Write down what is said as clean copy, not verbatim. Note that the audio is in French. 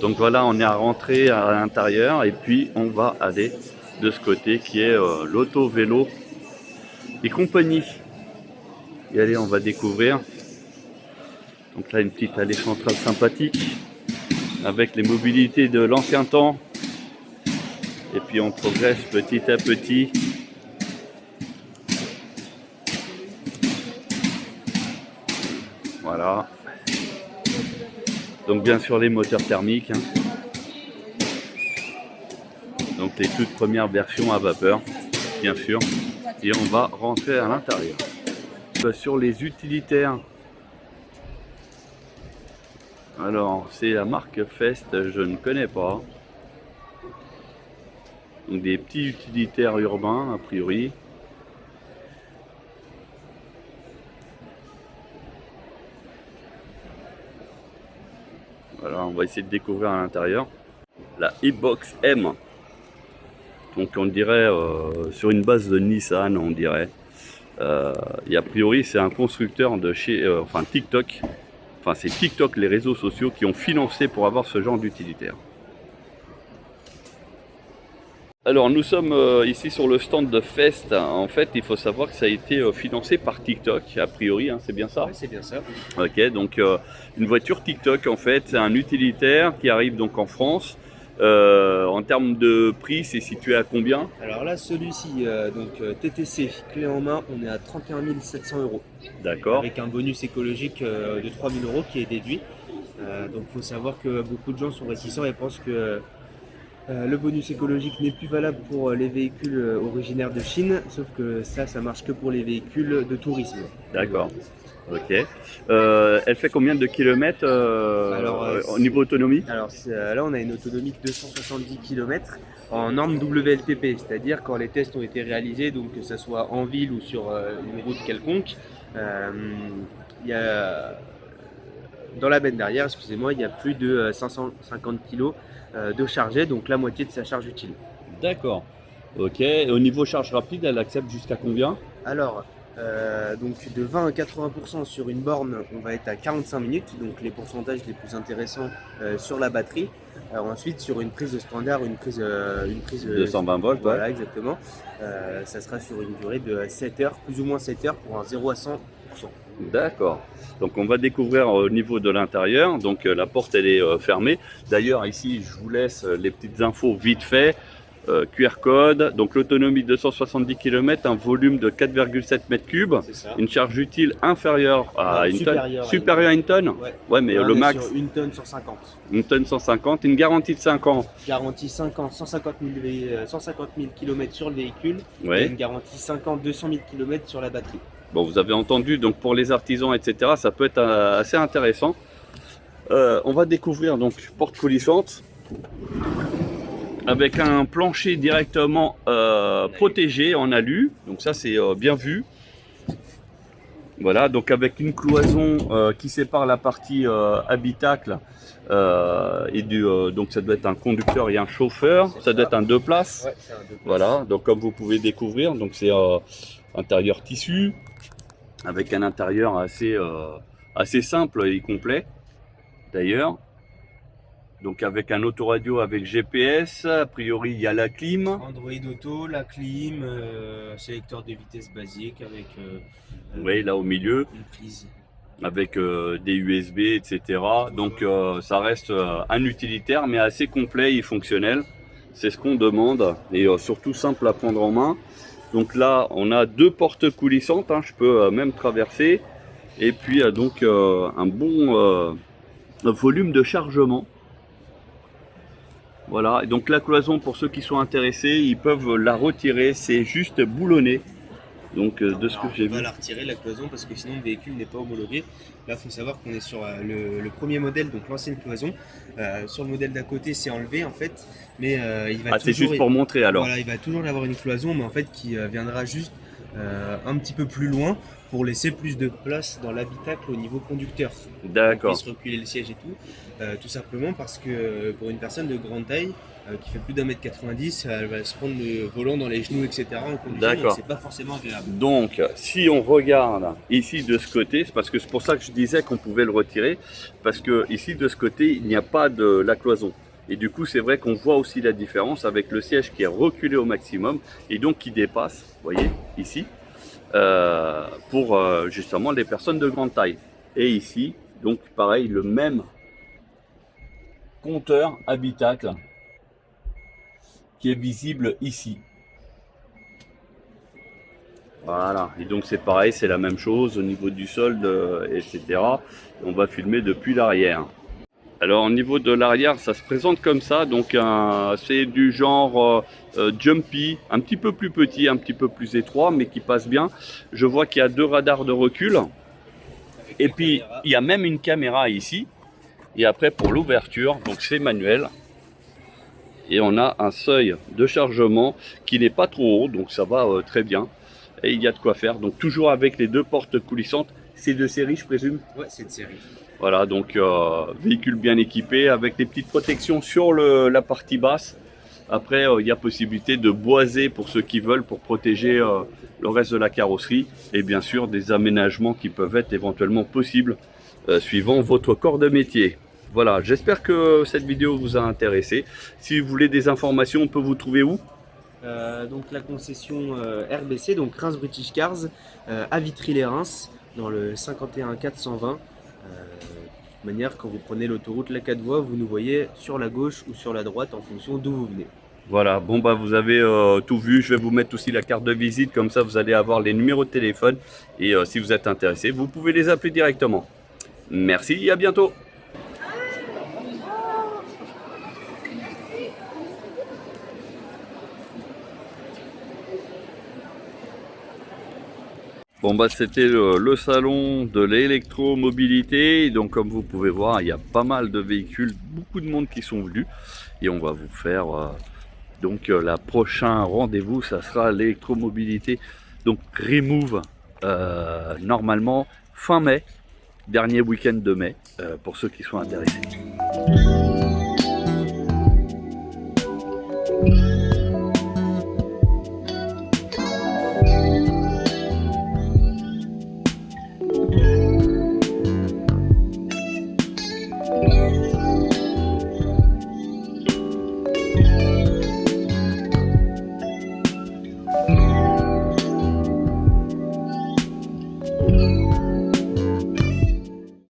Donc voilà, on est à rentrer à l'intérieur et puis on va aller de ce côté qui est l'auto vélo et compagnie. Et allez, on va découvrir. Donc là, une petite allée centrale sympathique avec les mobilités de l'ancien temps. Et puis on progresse petit à petit. Voilà. Donc bien sûr les moteurs thermiques. Hein. Donc les toutes premières versions à vapeur, bien sûr. Et on va rentrer à l'intérieur. Sur les utilitaires. Alors c'est la marque Fest, je ne connais pas. Donc des petits utilitaires urbains a priori. Voilà, on va essayer de découvrir à l'intérieur. La e-box M. Donc on dirait sur une base de Nissan, on dirait. Et a priori c'est un constructeur de chez TikTok. Enfin c'est TikTok, les réseaux sociaux qui ont financé pour avoir ce genre d'utilitaire. Alors nous sommes ici sur le stand de Fest. En fait il faut savoir que ça a été financé par TikTok a priori, hein, c'est bien ça? Oui, c'est bien ça. Ok, donc une voiture TikTok en fait, c'est un utilitaire qui arrive donc en France. En termes de prix, c'est situé à combien? Alors là, celui-ci, TTC, clé en main, on est à 31 700 €. D'accord. Avec un bonus écologique de 3 000 € qui est déduit. Donc il faut savoir que beaucoup de gens sont réticents et pensent que le bonus écologique n'est plus valable pour les véhicules originaires de Chine, sauf que ça marche que pour les véhicules de tourisme. D'accord. Ok. Elle fait combien de kilomètres au niveau autonomie? Alors là, on a une autonomie de 270 km en norme WLTP, c'est-à-dire quand les tests ont été réalisés, donc que ce soit en ville ou sur une route quelconque, il y a, dans la benne derrière, excusez-moi, il y a plus de 550 kg de chargé, donc la moitié de sa charge utile. D'accord. Ok. Et au niveau charge rapide, elle accepte jusqu'à combien? Alors, donc de 20 à 80% sur une borne, on va être à 45 minutes, donc les pourcentages les plus intéressants sur la batterie. Ensuite, sur une prise de standard, une prise 220 volts, voilà, ouais. exactement. Ça sera sur une durée de 7 heures, plus ou moins 7 heures pour un 0 à 100%. D'accord. Donc on va découvrir au niveau de l'intérieur. Donc la porte elle est fermée. D'ailleurs ici je vous laisse les petites infos vite fait. QR code, donc l'autonomie 270 km, un volume de 4,7 m3, une charge utile inférieure à une tonne, supérieure à une tonne. Ouais, mais là, le max. Sur une tonne 150. Une tonne 150, une garantie de 5 ans. Garantie 5 ans, 150 000 km sur le véhicule, Ouais. Et une garantie 5 ans, 200 000 km sur la batterie. Bon, vous avez entendu, donc pour les artisans, etc., ça peut être assez intéressant. On va découvrir donc porte coulissante avec un plancher directement protégé en alu. Donc ça c'est bien vu. Voilà, donc avec une cloison qui sépare la partie habitacle et donc ça doit être un conducteur et un chauffeur. Ça doit être un 2 places. Ouais, c'est un 2 places. Voilà, donc comme vous pouvez découvrir, donc c'est intérieur tissu avec un intérieur assez simple et complet d'ailleurs. Donc avec un autoradio avec GPS, a priori il y a la clim. Android Auto, la clim, sélecteur de vitesse basique avec oui, là au milieu. une prise. Avec des USB, etc. Donc ça reste un utilitaire mais assez complet et fonctionnel. C'est ce qu'on demande et surtout simple à prendre en main. Donc là, on a 2 portes coulissantes, hein, je peux même traverser. Et puis donc un bon volume de chargement. Voilà, et donc la cloison, pour ceux qui sont intéressés, ils peuvent la retirer, c'est juste boulonné. Donc de ce que j'ai vu. On va la retirer la cloison parce que sinon le véhicule n'est pas homologué. Là, il faut savoir qu'on est sur le premier modèle, donc l'ancienne cloison. Sur le modèle d'à côté, c'est enlevé en fait, mais il va c'est juste pour montrer alors. Voilà, il va toujours y avoir une cloison, mais en fait qui viendra juste un petit peu plus loin pour laisser plus de place dans l'habitacle au niveau conducteur. D'accord. On puisse reculer le siège et tout simplement parce que pour une personne de grande taille, qui fait plus d'1m90, elle va se prendre le volant dans les genoux, etc. en conduisant, donc c'est pas forcément agréable. Donc, si on regarde ici de ce côté, c'est parce que c'est pour ça que je disais qu'on pouvait le retirer, parce que ici de ce côté, il n'y a pas de la cloison. Et du coup, c'est vrai qu'on voit aussi la différence avec le siège qui est reculé au maximum et donc qui dépasse, vous voyez, ici, pour justement les personnes de grande taille. Et ici, donc pareil, le même compteur habitacle qui est visible ici. Voilà, et donc c'est pareil, c'est la même chose au niveau du solde, etc. On va filmer depuis l'arrière. Alors au niveau de l'arrière, ça se présente comme ça, donc c'est du genre jumpy, un petit peu plus petit, un petit peu plus étroit, mais qui passe bien. Je vois qu'il y a 2 radars de recul, et puis il y a même une caméra ici. Et après pour l'ouverture, donc c'est manuel. Et on a un seuil de chargement qui n'est pas trop haut, donc ça va très bien. Et il y a de quoi faire, donc toujours avec les 2 portes coulissantes. C'est de série, je présume? Ouais, c'est de série. Voilà, donc véhicule bien équipé avec des petites protections sur la partie basse. Après, il y a possibilité de boiser pour ceux qui veulent, pour protéger le reste de la carrosserie. Et bien sûr, des aménagements qui peuvent être éventuellement possibles suivant votre corps de métier. Voilà, j'espère que cette vidéo vous a intéressé. Si vous voulez des informations, on peut vous trouver où? Donc la concession RBC, donc Reims British Cars, à Vitry-les-Reims, dans le 51 420. De manière, quand vous prenez l'autoroute, la 4 voies, vous nous voyez sur la gauche ou sur la droite en fonction d'où vous venez. Voilà, bon bah vous avez tout vu, je vais vous mettre aussi la carte de visite, comme ça vous allez avoir les numéros de téléphone et si vous êtes intéressé, vous pouvez les appeler directement. Merci et à bientôt. Bon bah c'était le salon de l'électromobilité, donc comme vous pouvez voir il y a pas mal de véhicules, beaucoup de monde qui sont venus et on va vous faire donc la prochain rendez-vous, ça sera l'électromobilité, donc Remove normalement fin mai, dernier week-end de mai pour ceux qui sont intéressés.